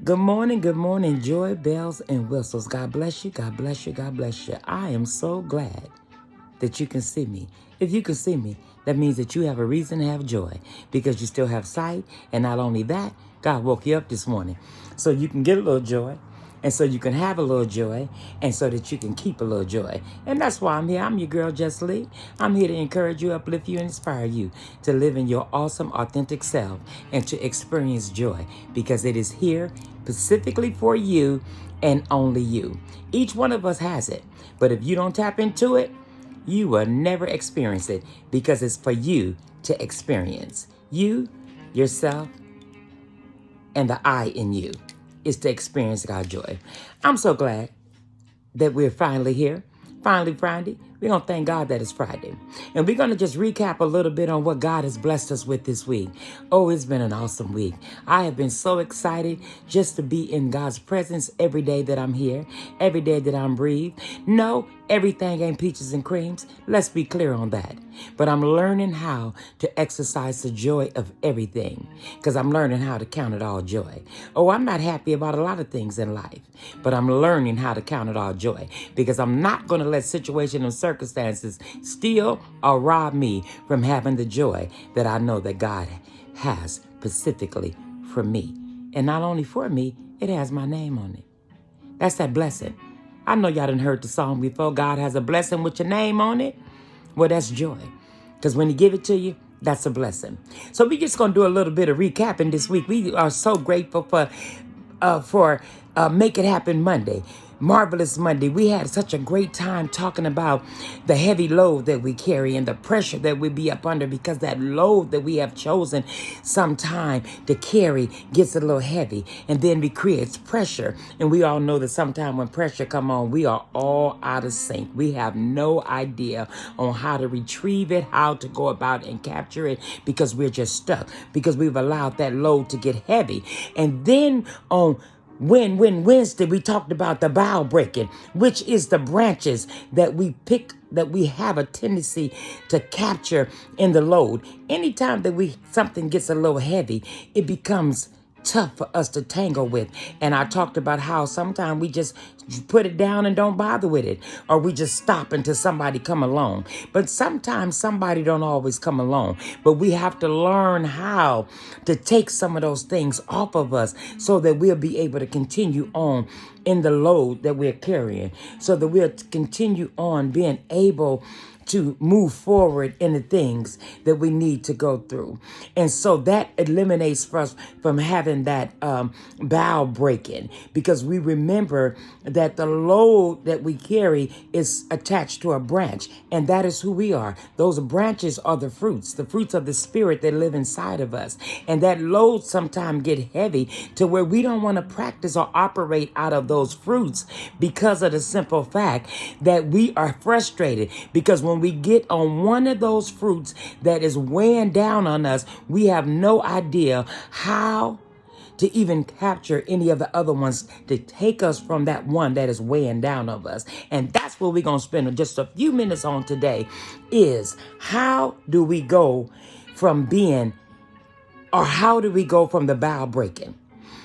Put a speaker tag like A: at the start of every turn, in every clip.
A: Good morning, joy, bells, and whistles. God bless you, God bless you, God bless you. I am so glad that you can see me. If you can see me, that means that you have a reason to have joy because you still have sight. And not only that, God woke you up this morning so you can get a little joy. And so you can have a little joy, and so that you can keep a little joy. And that's why I'm here. I'm your girl, Juslee. I'm here to encourage you, uplift you, and inspire you to live in your awesome, authentic self and to experience joy because it is here specifically for you and only you. Each one of us has it. But if you don't tap into it, you will never experience it because it's for you to experience. You, yourself, and the I in you is to experience God's joy. I'm so glad that we're finally here. Finally Friday. We're going to thank God that it's Friday. And we're going to just recap a little bit on what God has blessed us with this week. Oh, it's been an awesome week. I have been so excited just to be in God's presence every day that I'm here, every day that I'm breathed. No, everything ain't peaches and creams. Let's be clear on that. But I'm learning how to exercise the joy of everything because I'm learning how to count it all joy. Oh, I'm not happy about a lot of things in life, but I'm learning how to count it all joy because I'm not going to let situations and circumstances steal or rob me from having the joy that I know that God has specifically for me. And not only for me, it has my name on it. That's that blessing. I know y'all done heard the song before. God has a blessing with your name on it. Well, that's joy. Because when he give it to you, that's a blessing. So we're just going to do a little bit of recapping this week. We are so grateful for Make It Happen Monday. Marvelous Monday. We had such a great time talking about the heavy load that we carry and the pressure that we be up under because that load that we have chosen sometime to carry gets a little heavy and then we create pressure. And we all know that sometime when pressure come on, we are all out of sync. We have no idea on how to retrieve it, how to go about and capture it because we're just stuck because we've allowed that load to get heavy. And then on Wednesday, we talked about the bough breaking, which is the branches that we pick, that we have a tendency to capture in the load. Anytime that something gets a little heavy, it becomes tough for us to tangle with. And I talked about how sometimes we just put it down and don't bother with it, or we just stop until somebody come along. But sometimes somebody don't always come along, but we have to learn how to take some of those things off of us so that we'll be able to continue on in the load that we're carrying, so that we'll continue on being able to move forward in the things that we need to go through. And so that eliminates us from having that bough breaking because we remember that the load that we carry is attached to a branch, and that is who we are. Those branches are the fruits of the spirit that live inside of us. And that load sometimes get heavy to where we don't want to practice or operate out of those fruits because of the simple fact that we are frustrated because when we get on one of those fruits that is weighing down on us, we have no idea how to even capture any of the other ones to take us from that one that is weighing down on us. And that's what we're going to spend just a few minutes on today is how do we go from how do we go from the bough breaking?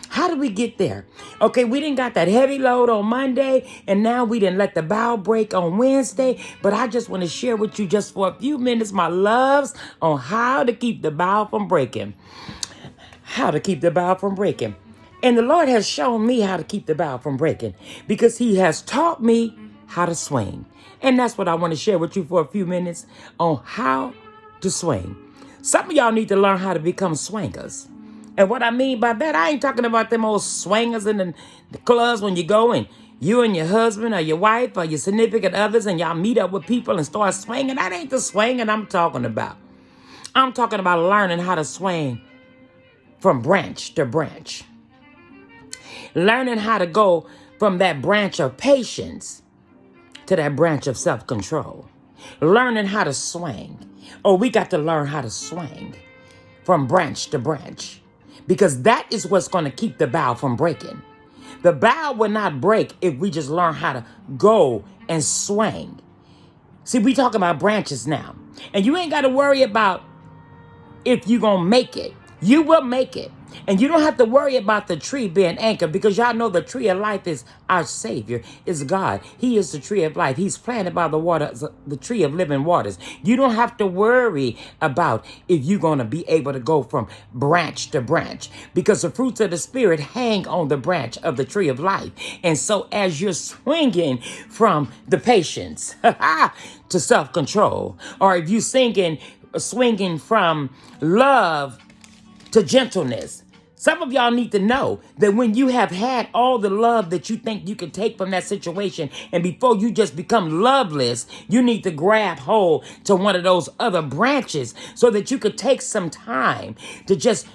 A: How did we get there? Okay, we didn't got that heavy load on Monday, and now we didn't let the bough break on Wednesday. But I just want to share with you just for a few minutes, my loves, on how to keep the bough from breaking. How to keep the bough from breaking. And the Lord has shown me how to keep the bough from breaking because he has taught me how to swing. And that's what I want to share with you for a few minutes on how to swing. Some of y'all need to learn how to become swingers. And what I mean by that, I ain't talking about them old swingers in the clubs when you go and you and your husband or your wife or your significant others and y'all meet up with people and start swinging. That ain't the swinging I'm talking about. I'm talking about learning how to swing from branch to branch. Learning how to go from that branch of patience to that branch of self-control. Learning how to swing. Oh, we got to learn how to swing from branch to branch. Because that is what's going to keep the bough from breaking. The bough will not break if we just learn how to go and swing. See, we talking about branches now. And you ain't got to worry about if you're going to make it. You will make it. And you don't have to worry about the tree being anchored, because y'all know the tree of life is our Savior, is God. He is the tree of life. He's planted by the waters, the tree of living waters. You don't have to worry about if you're going to be able to go from branch to branch, because the fruits of the Spirit hang on the branch of the tree of life. And so as you're swinging from the patience to self-control, or if you're swinging from love to gentleness. Some of y'all need to know that when you have had all the love that you think you can take from that situation, and before you just become loveless, you need to grab hold to one of those other branches so that you could take some time to just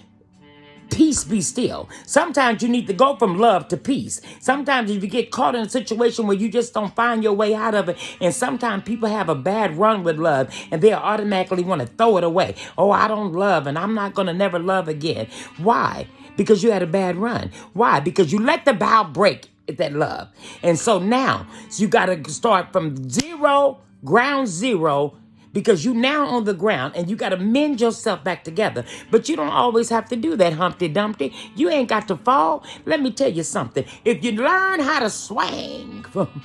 A: peace be still. Sometimes you need to go from love to peace. Sometimes if you get caught in a situation where you just don't find your way out of it, and sometimes people have a bad run with love and they automatically want to throw it away. Oh, I don't love and I'm not going to never love again. Why? Because you had a bad run. Why? Because you let the bow break at that love. And so now you got to start from ground zero, because you now on the ground and you got to mend yourself back together. But you don't always have to do that, Humpty Dumpty. You ain't got to fall. Let me tell you something. If you learn how to swing from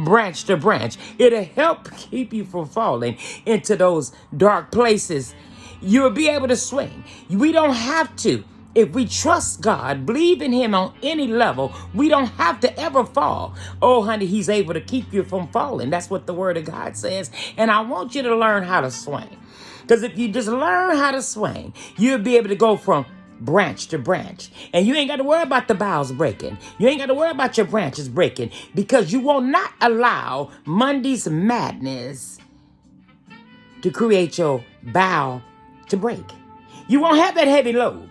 A: branch to branch, it'll help keep you from falling into those dark places. You'll be able to swing. We don't have to. If we trust God, believe in him on any level, we don't have to ever fall. Oh, honey, he's able to keep you from falling. That's what the word of God says. And I want you to learn how to swing. Because if you just learn how to swing, you'll be able to go from branch to branch. And you ain't got to worry about the boughs breaking. You ain't got to worry about your branches breaking, because you will not allow Monday's madness to create your bough to break. You won't have that heavy load.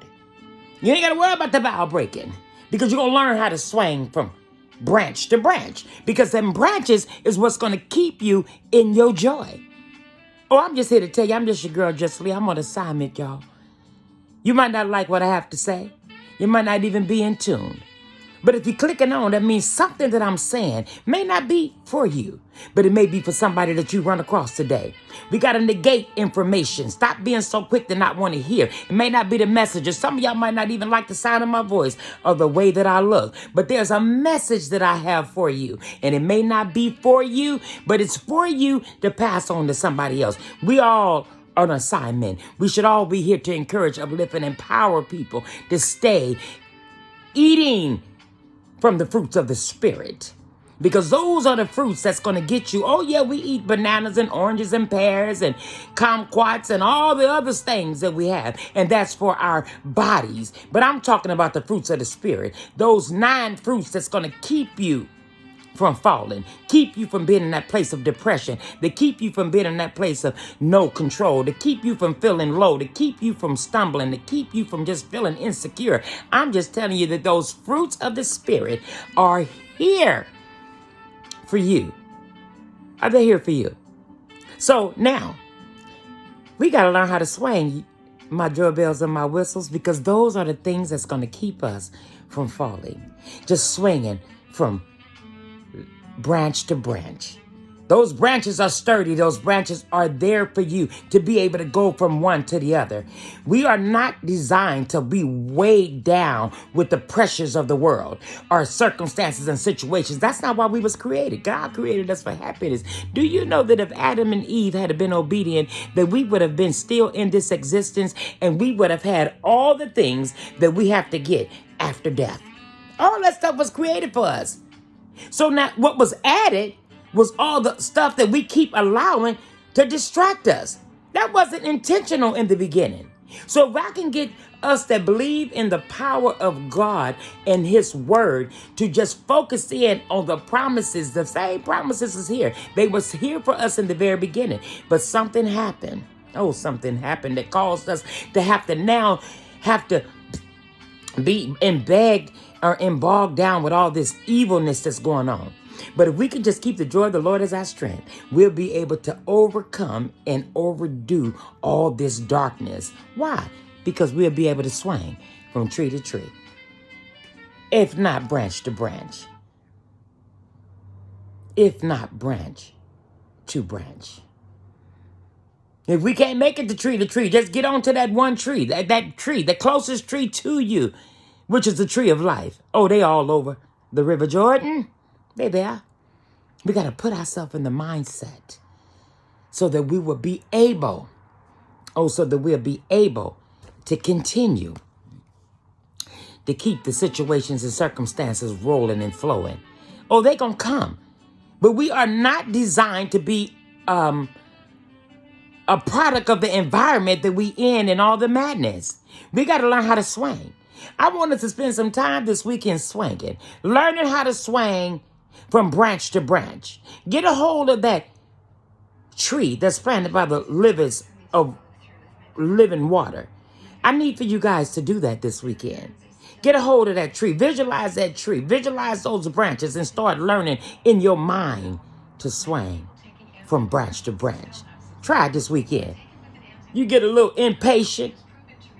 A: You ain't got to worry about the bough breaking, because you're going to learn how to swing from branch to branch, because them branches is what's going to keep you in your joy. Oh, I'm just here to tell you, I'm just your girl, Juslee. I'm on assignment, y'all. You might not like what I have to say. You might not even be in tune. But if you're clicking on, that means something that I'm saying may not be for you, but it may be for somebody that you run across today. We got to negate information. Stop being so quick to not want to hear. It may not be the message, or some of y'all might not even like the sound of my voice or the way that I look. But there's a message that I have for you, and it may not be for you, but it's for you to pass on to somebody else. We all on assignment. We should all be here to encourage, uplift, and empower people to stay eating from the fruits of the Spirit, because those are the fruits that's going to get you. Oh yeah, we eat bananas and oranges and pears and kumquats and all the other things that we have, and that's for our bodies. But I'm talking about the fruits of the Spirit, those 9 fruits that's going to keep you from falling, keep you from being in that place of depression, to keep you from being in that place of no control, to keep you from feeling low, to keep you from stumbling, to keep you from just feeling insecure. I'm just telling you that those fruits of the Spirit are here for you. Are they here for you? So now we got to learn how to swing, my doorbells and my whistles, because those are the things that's going to keep us from falling. Just swinging from branch to branch. Those branches are sturdy. Those branches are there for you to be able to go from one to the other. We are not designed to be weighed down with the pressures of the world or circumstances and situations. That's not why we was created. God created us for happiness. Do you know that if Adam and Eve had been obedient, that we would have been still in this existence, and we would have had all the things that we have to get after death? All that stuff was created for us. So now what was added was all the stuff that we keep allowing to distract us. That wasn't intentional in the beginning. So if I can get us that believe in the power of God and his word to just focus in on the promises, the same promises is here. They was here for us in the very beginning, but something happened. Oh, something happened that caused us to have to be embedded or bogged down with all this evilness that's going on. But if we can just keep the joy of the Lord as our strength, we'll be able to overcome and overdo all this darkness. Why? Because we'll be able to swing from tree to tree, if not branch to branch, if not branch to branch. If we can't make it to tree, just get on to that one tree, that tree, the closest tree to you, which is the tree of life. Oh, they all over the River Jordan. They there. We got to put ourselves in the mindset so that we will be able, so that we'll be able to continue to keep the situations and circumstances rolling and flowing. Oh, they going to come. But we are not designed to be a product of the environment that we in and all the madness. We got to learn how to swing. I wanted to spend some time this weekend swinging, learning how to swing from branch to branch. Get a hold of that tree that's planted by the rivers of living water. I need for you guys to do that this weekend. Get a hold of that tree. Visualize that tree. Visualize those branches and start learning in your mind to swing from branch to branch. Try it this weekend. You get a little impatient,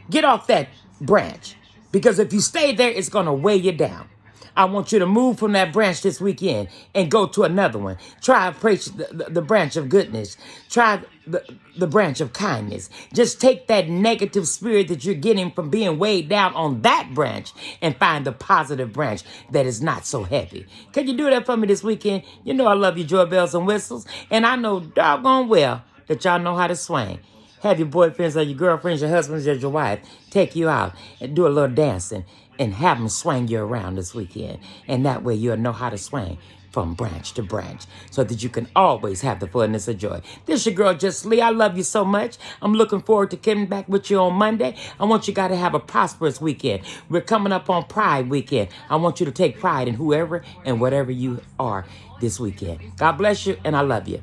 A: get off that branch. Because if you stay there, it's going to weigh you down. I want you to move from that branch this weekend and go to another one. Try the branch of goodness. Try the branch of kindness. Just take that negative spirit that you're getting from being weighed down on that branch and find the positive branch that is not so heavy. Can you do that for me this weekend? You know I love you, joy bells and whistles. And I know doggone well that y'all know how to swing. Have your boyfriends or your girlfriends, your husbands, or your wife take you out and do a little dancing and have them swing you around this weekend. And that way you'll know how to swing from branch to branch so that you can always have the fullness of joy. This your girl, Juslee. I love you so much. I'm looking forward to coming back with you on Monday. I want you guys to have a prosperous weekend. We're coming up on Pride Weekend. I want you to take pride in whoever and whatever you are this weekend. God bless you, and I love you.